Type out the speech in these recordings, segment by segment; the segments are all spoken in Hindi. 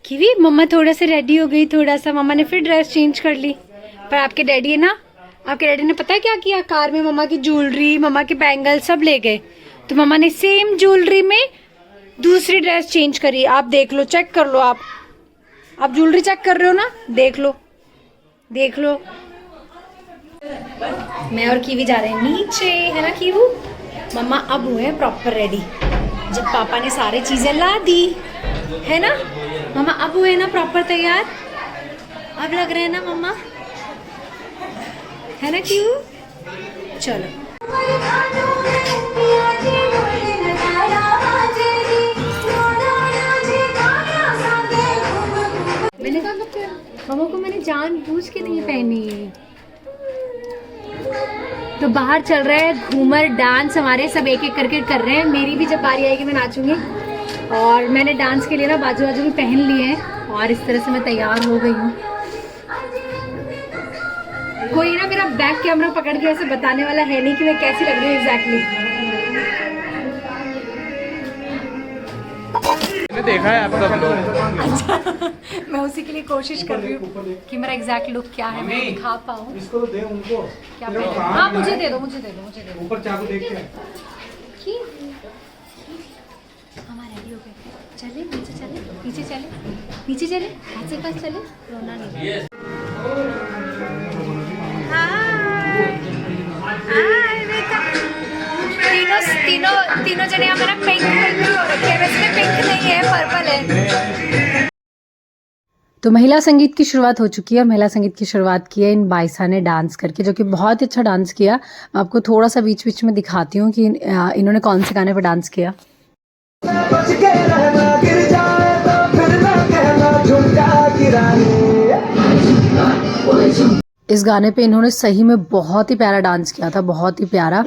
कीवी मम्मा थोड़ा सा रेडी हो गई, थोड़ा सा मम्मा ने फिर ड्रेस चेंज कर ली। पर आपके डैडी है ना, आपके डैडी ने पता है क्या किया, कार में मम्मा की ज्वेलरी, मम्मा के बैंगल सब ले गए। तो मम्मा ने सेम ज्वेलरी में दूसरी ड्रेस चेंज करी। आप देख लो, चेक कर लो। आप ज्वेलरी चेक कर रहे हो ना, देख लो देख लो। मैं और कीवी जा रहे हैं नीचे, है ना कीवू। मम्मा अब हुए हैं प्रॉपर रेडी, जब पापा ने सारी चीजें ला दी, है ना। मम्मा अब हुए ना प्रॉपर तैयार, अब लग रहे हैं ना मम्मा, है ना कीवू। चलो मैंने कहा मम्मा को मैंने जानबूझ के नहीं पहनी। तो बाहर चल रहा है घूमर डांस, हमारे सब एक एक करके कर रहे हैं। मेरी भी जब बारी आएगी मैं नाचूंगी। और मैंने डांस के लिए ना बाजू बाजू भी पहन लिए हैं और इस तरह से मैं तैयार हो गई हूँ। कोई ना मेरा बैक कैमरा पकड़ के ऐसे बताने वाला है नहीं कि मैं कैसी लग रही हूँ एग्जैक्टली। मैंने देखा है आप सब लोग। अच्छा मैं उसी के लिए कोशिश कर रही हूँ कि मेरा एग्जैक्ट लुक क्या है, मैं दिखा पाऊँ। इसको तो दे उनको। क्या पहना? हाँ मुझे दे दो, मुझे दे दो, मुझे दे दो। ऊपर चाकू देख के। कि हमारा रेडी हो गया, चले नीचे, चले नीचे, चले नीचे, चले हाथ से पास चले, रोना नहीं। तीनों जने हमारा पिंक पिंक हो रखे हैं, वैसे पिंक नहीं है, पर्पल है। तो महिला संगीत की शुरुआत हो चुकी है और महिला संगीत की शुरुआत की है इन बाइसा ने डांस करके, जो कि बहुत ही अच्छा डांस किया। मैं आपको थोड़ा सा बीच बीच में दिखाती हूँ कि इन्होंने कौन से गाने पर डांस किया। इस गाने पे इन्होंने सही में बहुत ही प्यारा डांस किया था, बहुत ही प्यारा।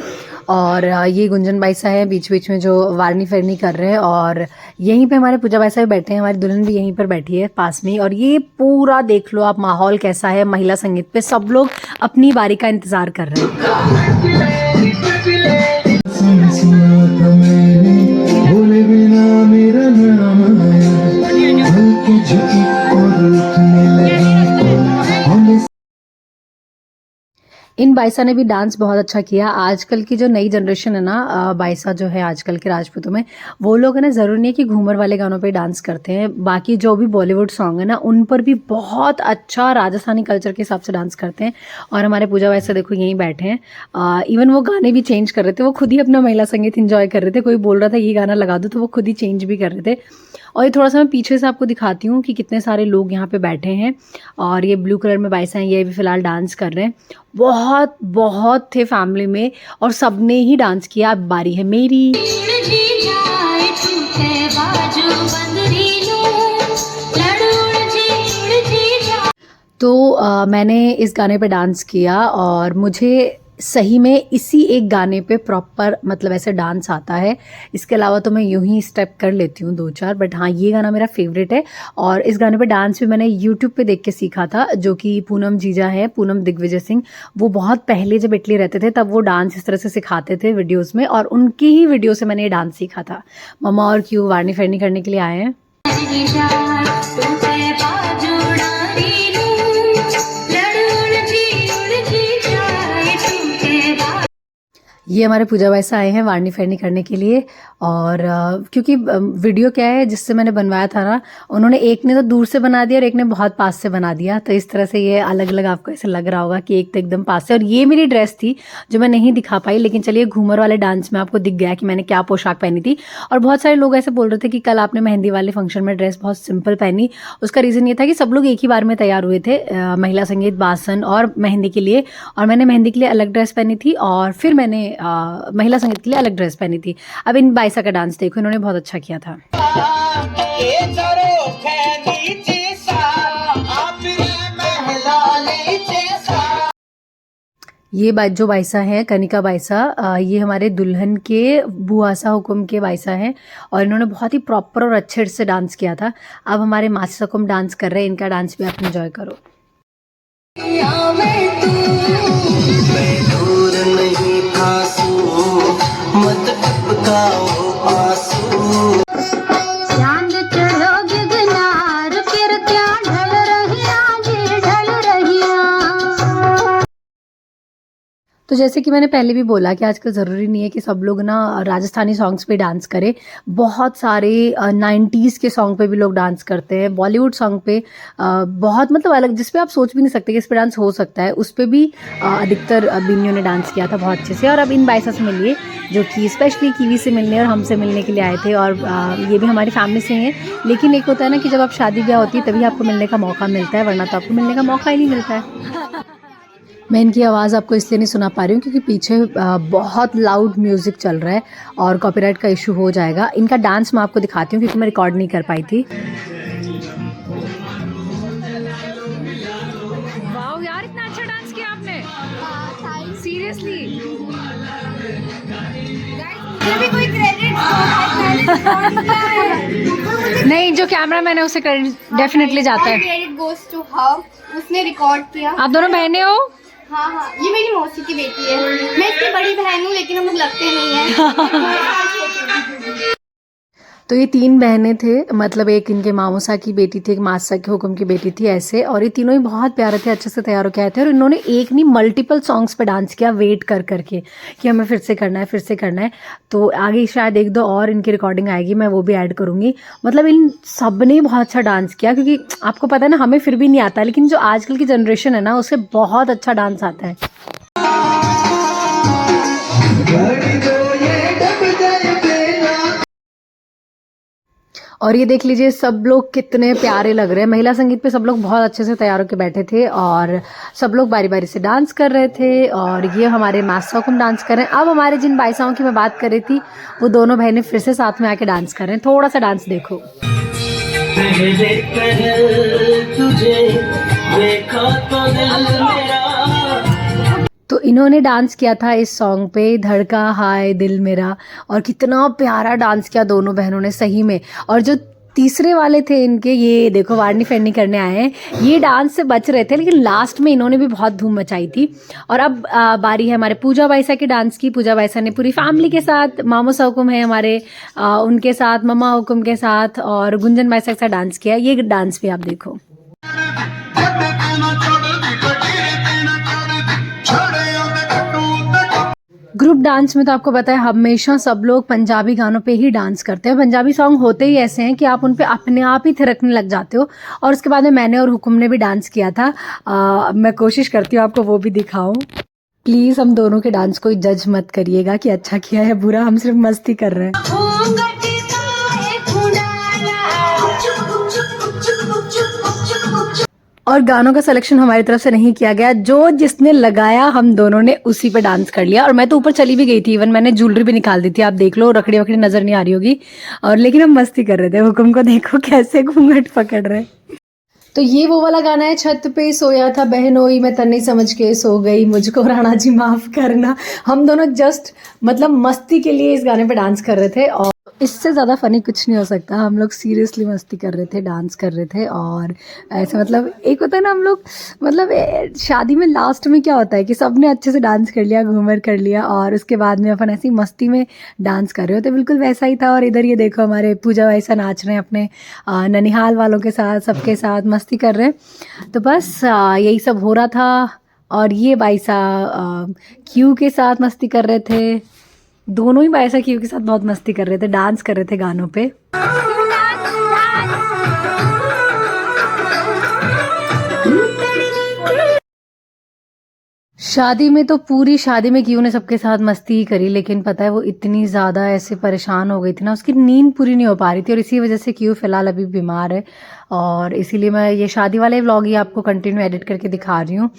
और ये गुंजन बाईसा है बीच बीच में जो वारनी फेरनी कर रहे हैं, और यहीं पे हमारे पूजा बाईसा भी बैठे हैं, हमारी दुल्हन भी यहीं पर बैठी है पास में। और ये पूरा देख लो आप माहौल कैसा है महिला संगीत पे, सब लोग अपनी बारी का इंतजार कर रहे हैं। इन बाइसा ने भी डांस बहुत अच्छा किया। आजकल की जो नई जनरेशन है ना, बाइसा जो है आजकल के राजपूतों में, वो लोग है ना, ज़रूरी नहीं है कि घूमर वाले गानों पे डांस करते हैं, बाकी जो भी बॉलीवुड सॉन्ग है ना उन पर भी बहुत अच्छा राजस्थानी कल्चर के हिसाब से डांस करते हैं। और हमारे पूजा बाइसा देखो यहीं बैठे हैं। इवन वो गाने भी चेंज कर रहे थे, वो खुद ही अपना महिला संगीत इंजॉय कर रहे थे। कोई बोल रहा था ये गाना लगा दो तो वो खुद ही चेंज भी कर रहे थे। और ये थोड़ा सा मैं पीछे से आपको दिखाती हूँ कि कितने सारे लोग यहाँ पे बैठे हैं। और ये ब्लू कलर में बाइसा हैं, ये भी फिलहाल डांस कर रहे हैं। बहुत बहुत थे फैमिली में और सबने ही डांस किया। अब बारी है मेरी। तो मैंने इस गाने पे डांस किया और मुझे सही में इसी एक गाने पे प्रॉपर मतलब ऐसे डांस आता है। इसके अलावा तो मैं यूं ही स्टेप कर लेती हूँ 2-4, बट हाँ ये गाना मेरा फेवरेट है। और इस गाने पे डांस भी मैंने यूट्यूब पे देख के सीखा था, जो कि पूनम जीजा है, पूनम दिग्विजय सिंह। वो बहुत पहले जब इटली रहते थे तब वो डांस इस तरह से सिखाते थे वीडियोज़ में, और उनकी ही वीडियो से मैंने ये डांस सीखा था। मम्मा और क्यों वारनी फेरनी करने के लिए आए हैं। ये हमारे पूजा बाईसा आए हैं वारनी फेरनी करने के लिए। और क्योंकि वीडियो क्या है जिससे मैंने बनवाया था ना, उन्होंने एक ने तो दूर से बना दिया और एक ने बहुत पास से बना दिया, तो इस तरह से ये अलग अलग आपको ऐसे लग रहा होगा कि एक तो एकदम पास से। और ये मेरी ड्रेस थी जो मैं नहीं दिखा पाई, लेकिन चलिए घूमर वाले डांस में आपको दिख गया कि मैंने क्या पोशाक पहनी थी। और बहुत सारे लोग ऐसे बोल रहे थे कि कल आपने मेहंदी वाले फंक्शन में ड्रेस बहुत सिंपल पहनी। उसका रीज़न ये था कि सब लोग एक ही बार में तैयार हुए थे महिला संगीत, बासन और मेहंदी के लिए। और मैंने मेहंदी के लिए अलग ड्रेस पहनी थी और फिर मैंने महिला संगीत के लिए अलग ड्रेस पहनी थी। अब इन बाईसा का डांस देखो, इन्होंने बहुत अच्छा किया था। ये जो बाईसा है कनिका बाईसा, ये हमारे दुल्हन के बुआसा हुकुम के बाईसा हैं और इन्होंने बहुत ही प्रॉपर और अच्छे से डांस किया था। अब हमारे मासी हुकुम डांस कर रहे हैं, इनका डांस भी आप एंजॉय करो। चांद चढ़ो गिरनार तो जैसे कि मैंने पहले भी बोला कि आजकल ज़रूरी नहीं है कि सब लोग ना राजस्थानी सॉन्ग्स पे डांस करें। बहुत सारे 90s के सॉन्ग पे भी लोग डांस करते हैं, बॉलीवुड सॉन्ग पे बहुत मतलब अलग, जिस पे आप सोच भी नहीं सकते कि इस पे डांस हो सकता है, उस पे भी अधिकतर बिन्नियों ने डांस किया था बहुत अच्छे से। और अब इन बाइसा से मिलिए जो कि स्पेशली कीवी से मिलने और हमसे मिलने के लिए आए थे, और ये भी हमारी फैमिली से हैं। लेकिन एक होता है ना कि जब आप शादी ब्याह होती है तभी आपको मिलने का मौका मिलता है, वरना तो आपको मिलने का मौका ही नहीं मिलता है। मैं इनकी आवाज़ आपको इसलिए नहीं सुना पा रही हूँ क्योंकि पीछे बहुत लाउड म्यूज़िक चल रहा है और कॉपीराइट का इशू हो जाएगा। इनका डांस मैं आपको दिखाती हूँ क्योंकि मैं रिकॉर्ड नहीं कर पाई थी। वाओ यार, इतना अच्छा डांस किया आपने, सीरियसली। भी कोई क्रेडिट नहीं, जो कैमरा मैन है उसे क्रेडिट डेफिनेटली जाता है। क्रेडिट गोस टू हर, उसने रिकॉर्ड किया। आप दोनों बहनें हो? हाँ हाँ, ये मेरी मौसी की बेटी है, मैं इसकी बड़ी बहन हूँ लेकिन हम लोग लगते नहीं हैं। तो ये 3 बहनें थे, मतलब एक इनके मामूसा की बेटी थी, एक मासा के हुक्म की बेटी थी, ऐसे। और ये तीनों ही बहुत प्यारे थे, अच्छे से तैयार होके आए थे। और इन्होंने एक नहीं मल्टीपल सॉन्ग्स पे डांस किया वेट कर करके कि हमें फिर से करना है, फिर से करना है। तो आगे शायद 1-2 और इनकी रिकॉर्डिंग आएगी, मैं वो भी ऐड करूँगी। मतलब इन सब ने बहुत अच्छा डांस किया, क्योंकि आपको पता है ना हमें फिर भी नहीं आता, लेकिन जो आजकल की जनरेशन है ना उसे बहुत अच्छा डांस आता है। और ये देख लीजिए सब लोग कितने प्यारे लग रहे हैं। महिला संगीत पे सब लोग बहुत अच्छे से तैयार होकर बैठे थे और सब लोग बारी बारी से डांस कर रहे थे। और ये हमारे मास्साकुम डांस कर रहे हैं। अब हमारे जिन बाइसाओं की मैं बात कर रही थी वो दोनों बहनें फिर से साथ में आके डांस कर रहे हैं। थोड़ा सा डांस देखो। तो इन्होंने डांस किया था इस सॉन्ग पे, धड़का हाय दिल मेरा, और कितना प्यारा डांस किया दोनों बहनों ने सही में। और जो तीसरे वाले थे इनके, ये देखो वार्नी फेरनी करने आए हैं, ये डांस से बच रहे थे लेकिन लास्ट में इन्होंने भी बहुत धूम मचाई थी। और अब बारी है हमारे पूजा बाइसा के डांस की। पूजा बाइसा ने पूरी फैमिली के साथ, मामूसा हुकुम है हमारे, उनके साथ, मम्मा हुकुम के साथ और गुंजन बाइसा के साथ डांस किया। ये डांस भी आप देखो। ग्रुप डांस में तो आपको पता है हमेशा सब लोग पंजाबी गानों पे ही डांस करते हैं। पंजाबी सॉन्ग होते ही ऐसे हैं कि आप उन पे अपने आप ही थिरकने लग जाते हो। और उसके बाद में मैंने और हुकुम ने भी डांस किया था। मैं कोशिश करती हूँ आपको वो भी दिखाऊं। प्लीज़ हम दोनों के डांस को जज मत करिएगा कि अच्छा किया है बुरा, हम सिर्फ मस्ती कर रहे हैं। और गानों का सिलेक्शन हमारी तरफ से नहीं किया गया, जो जिसने लगाया हम दोनों ने उसी पे डांस कर लिया। और मैं तो ऊपर चली भी गई थी, इवन मैंने ज्वेलरी भी निकाल दी थी, आप देख लो, रखड़ी वकड़ी नजर नहीं आ रही होगी। और लेकिन हम मस्ती कर रहे थे। हुकुम को देखो कैसे घूंघट पकड़ रहे। तो ये वो वाला गाना है, छत पे सोया था बहनोई मैं तन्नी समझ के सो गई, मुझको राणा जी माफ करना। हम दोनों जस्ट मतलब मस्ती के लिए इस गाने पे डांस कर रहे थे। और इससे ज़्यादा फ़नी कुछ नहीं हो सकता। हम लोग सीरियसली मस्ती कर रहे थे, डांस कर रहे थे। और ऐसे मतलब एक होता है ना, हम लोग मतलब शादी में लास्ट में क्या होता है कि सब ने अच्छे से डांस कर लिया, घूमर कर लिया, और उसके बाद में अपन ऐसी मस्ती में डांस कर रहे होते, बिल्कुल वैसा ही था। और इधर ये देखो हमारे पूजा वैसा नाच रहे हैं अपने ननिहाल वालों के साथ, सबके साथ मस्ती कर रहे हैं। तो बस यही सब हो रहा था। और ये बाइसा क्यू के साथ मस्ती कर रहे थे। दोनों ही बाइसा क्यू के साथ बहुत मस्ती कर रहे थे, डांस कर रहे थे गानों पे। शादी में तो पूरी शादी में क्यू ने सबके साथ मस्ती ही करी, लेकिन पता है वो इतनी ज़्यादा ऐसे परेशान हो गई थी ना, उसकी नींद पूरी नहीं हो पा रही थी। और इसी वजह से क्यू फिलहाल अभी बीमार है। और इसीलिए मैं ये शादी वाले व्लॉग ही आपको कंटिन्यू एडिट करके दिखा रही हूँ।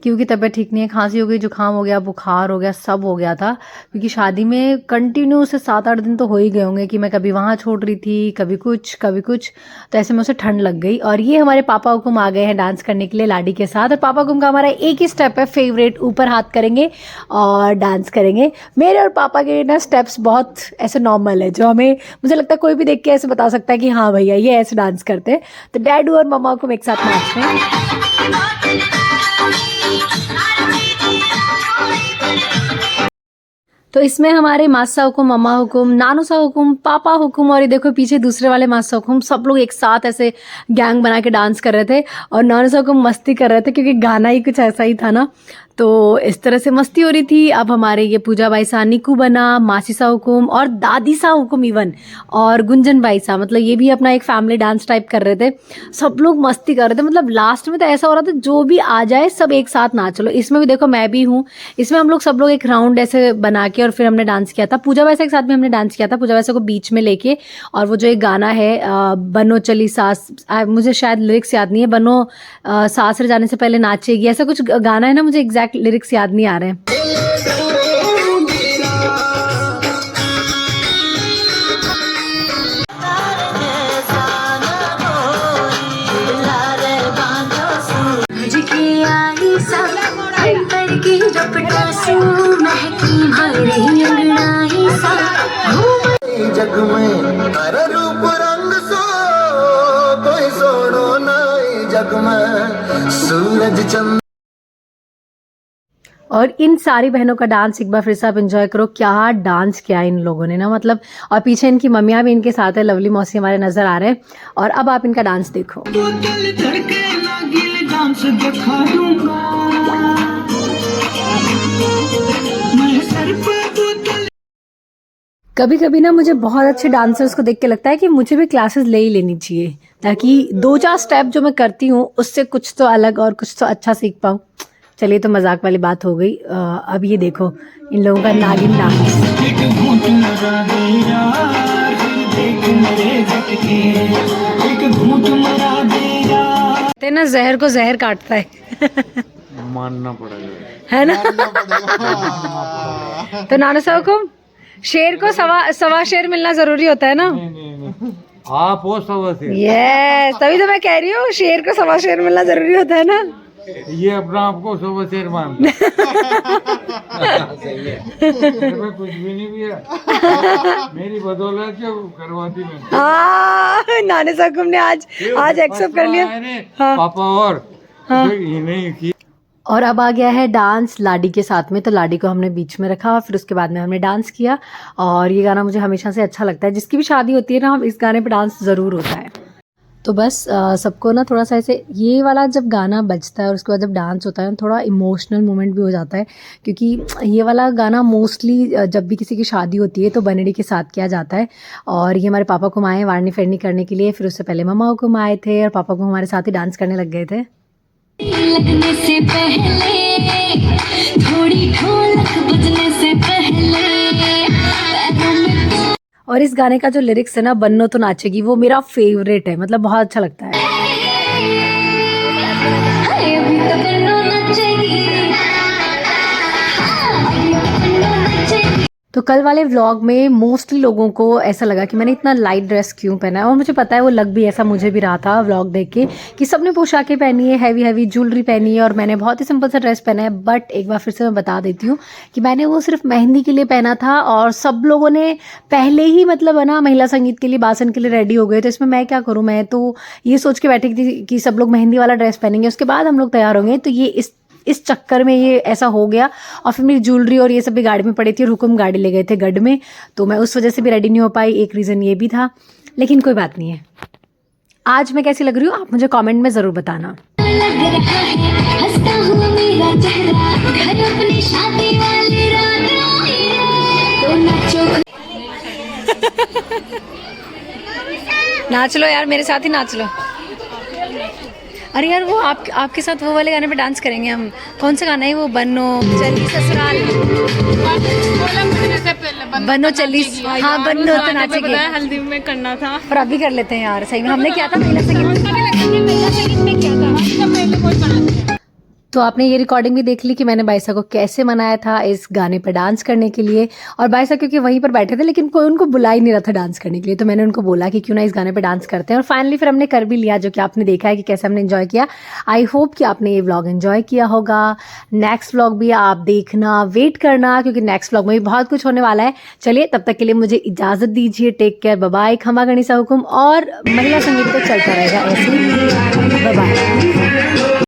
क्योंकि तबीयत ठीक नहीं है, खांसी हो गई, जुकाम हो गया, बुखार हो गया, सब हो गया था। क्योंकि शादी में कंटिन्यू से 7-8 दिन तो हो ही गए होंगे कि मैं कभी वहाँ छोड़ रही थी, कभी कुछ कभी कुछ। तो ऐसे में उसे ठंड लग गई। और ये हमारे पापा हुकुम आ गए हैं डांस करने के लिए लाडी के साथ। और पापा हुकुम का हमारा एक ही स्टेप है फेवरेट, ऊपर हाथ करेंगे और डांस करेंगे। मेरे और पापा के ना स्टेप्स बहुत ऐसे नॉर्मल है, जो हमें, मुझे लगता है कोई भी देख के ऐसे बता सकता है कि हाँ भैया ये ऐसे डांस करते हैं। तो डैडू और मम्मा को एक साथ नाचते हैं। तो इसमें हमारे मासा हुकुम, मम्मा हुकुम, नानूसा हुकुम, पापा हुकुम, और ये देखो पीछे दूसरे वाले मासा हुकुम, सब लोग एक साथ ऐसे गैंग बना के डांस कर रहे थे। और नानूसा हुकुम मस्ती कर रहे थे क्योंकि गाना ही कुछ ऐसा ही था ना। तो इस तरह से मस्ती हो रही थी। अब हमारे ये पूजा भाई सा निकू बना, मासी सा हुकुम और दादी सा हुकुम इवन, और गुंजन भाई सा, मतलब ये भी अपना एक फैमिली डांस टाइप कर रहे थे। सब लोग मस्ती कर रहे थे, मतलब लास्ट में तो ऐसा हो रहा था जो भी आ जाए सब एक साथ नाच लो। इसमें भी देखो मैं भी हूँ, इसमें हम लोग सब लोग एक राउंड ऐसे बना के और फिर हमने डांस किया था। पूजा वैसा के साथ भी हमने डांस किया था, पूजा वैसा को बीच में लेके। और वो जो एक गाना है बनो चली सास, मुझे शायद लिरिक्स याद नहीं है, बनो सासरे जाने से पहले नाचेगी, ऐसा कुछ गाना है ना, मुझे एग्जैक्ट लिरिक्स याद नहीं आ रहे हैं। जग में हर रूप रंग सो कोई सोनो नहीं जग में सूरज चंद। और इन सारी बहनों का डांस एक बार फिर से आप एंजॉय करो। क्या डांस किया इन लोगों ने ना, मतलब। और पीछे इनकी मम्मियाँ भी इनके साथ है, लवली मौसी हमारे नजर आ रहे हैं। और अब आप इनका डांस देखो। कभी कभी ना मुझे बहुत अच्छे डांसर्स को देख के लगता है कि मुझे भी क्लासेस ले ही लेनी चाहिए, ताकि 2-4 स्टेप जो मैं करती हूँ उससे कुछ तो अलग और कुछ तो अच्छा सीख पाऊँ। चलिए, तो मजाक वाली बात हो गई। अब ये देखो इन लोगों का नागिन डांस। ना जहर को जहर काटता है। मानना पड़ेगा, है ना। तो नाना साहब को शेर को सवा शेर मिलना जरूरी होता है ना। आप हो सवा शेर। यस, तभी तो मैं कह रही हूँ शेर को सवा शेर मिलना जरूरी होता है ना। ये अपना आपको सवा शेर मानता कुछ भी नहीं किया, मेरी बदौलत जो करवाती मैंने। हाँ, नाने साहब ने आज एक्सेप्ट कर लिया। हाँ। पापा और हाँ। ये नहीं की। और अब आ गया है डांस लाडी के साथ में, तो लाडी को हमने बीच में रखा, फिर उसके बाद में हमने डांस किया। और ये गाना मुझे हमेशा से अच्छा लगता है, जिसकी भी शादी होती है ना, हम इस गाने पे डांस ज़रूर होता है। तो बस सबको ना थोड़ा सा ऐसे ये वाला जब गाना बजता है और उसके बाद जब डांस होता है थोड़ा इमोशनल मोमेंट भी हो जाता है, क्योंकि ये वाला गाना मोस्टली जब भी किसी की शादी होती है तो बनड़ी के साथ किया जाता है। और ये हमारे पापा को आए हैं वारनी फेरनी करने के लिए, फिर उससे पहले मम्मा को आए थे और पापा को हमारे साथ ही डांस करने लग गए थे। लगने से पहले थोड़ी ढोलक बजने से पहले। और इस गाने का जो लिरिक्स है ना, बन्नो तो नाचेगी, वो मेरा फेवरेट है, मतलब बहुत अच्छा लगता है। तो कल वाले व्लॉग में मोस्टली लोगों को ऐसा लगा कि मैंने इतना लाइट ड्रेस क्यों पहना है, और मुझे पता है वो लग भी ऐसा मुझे भी रहा था व्लॉग देख के कि सबने पोशाकें पहनी है, हैवी हैवी ज्वेलरी पहनी है, और मैंने बहुत ही सिंपल सा ड्रेस पहना है। बट एक बार फिर से मैं बता देती हूँ कि मैंने वो सिर्फ मेहंदी के लिए पहना था, और सब लोगों ने पहले ही मतलब है ना महिला संगीत के लिए, बासन के लिए रेडी हो गए। तो इसमें मैं क्या करूँ, मैं तो ये सोच के बैठी थी कि सब लोग मेहंदी वाला ड्रेस पहनेंगे, उसके बाद हम लोग तैयार होंगे। तो ये इस चक्कर में ये ऐसा हो गया, और फिर मेरी ज्वेलरी और ये सब भी गाड़ी में पड़ी थी, और हुकुम गाड़ी ले गए थे गढ़ में, तो मैं उस वजह से भी रेडी नहीं हो पाई। एक रीज़न ये भी था, लेकिन कोई बात नहीं है। आज मैं कैसी लग रही हूँ आप मुझे कमेंट में ज़रूर बताना। नाच लो यार, मेरे साथ ही नाच लो। अरे यार वो आपके साथ वो वाले गाने पे डांस करेंगे हम। कौन सा गाना है वो, बनो चली ससुराल, बनो चली। हाँ, बनो तो नाचेंगे, हल्दी में करना था, और अभी कर लेते हैं यार। सही में हमने किया था महिला संगीत में किया था। तो आपने ये रिकॉर्डिंग भी देख ली कि मैंने बाइसा को कैसे मनाया था इस गाने पर डांस करने के लिए। और बाइसा क्योंकि वहीं पर बैठे थे, लेकिन कोई उनको बुला ही नहीं रहा था डांस करने के लिए, तो मैंने उनको बोला कि क्यों ना इस गाने पर डांस करते हैं। और फाइनली फिर हमने कर भी लिया, जो कि आपने देखा है कि कैसे हमने एंजॉय किया। आई होप कि आपने ये व्लॉग एंजॉय किया होगा। नेक्स्ट व्लॉग भी आप देखना, वेट करना, क्योंकि नेक्स्ट व्लॉग में भी बहुत कुछ होने वाला है। चलिए, तब तक के लिए मुझे इजाज़त दीजिए। Take care, bye bye. खमा गणिसा हुकुम, और महिला संगीत तो चलता रहेगा ऐसे ही। Bye bye.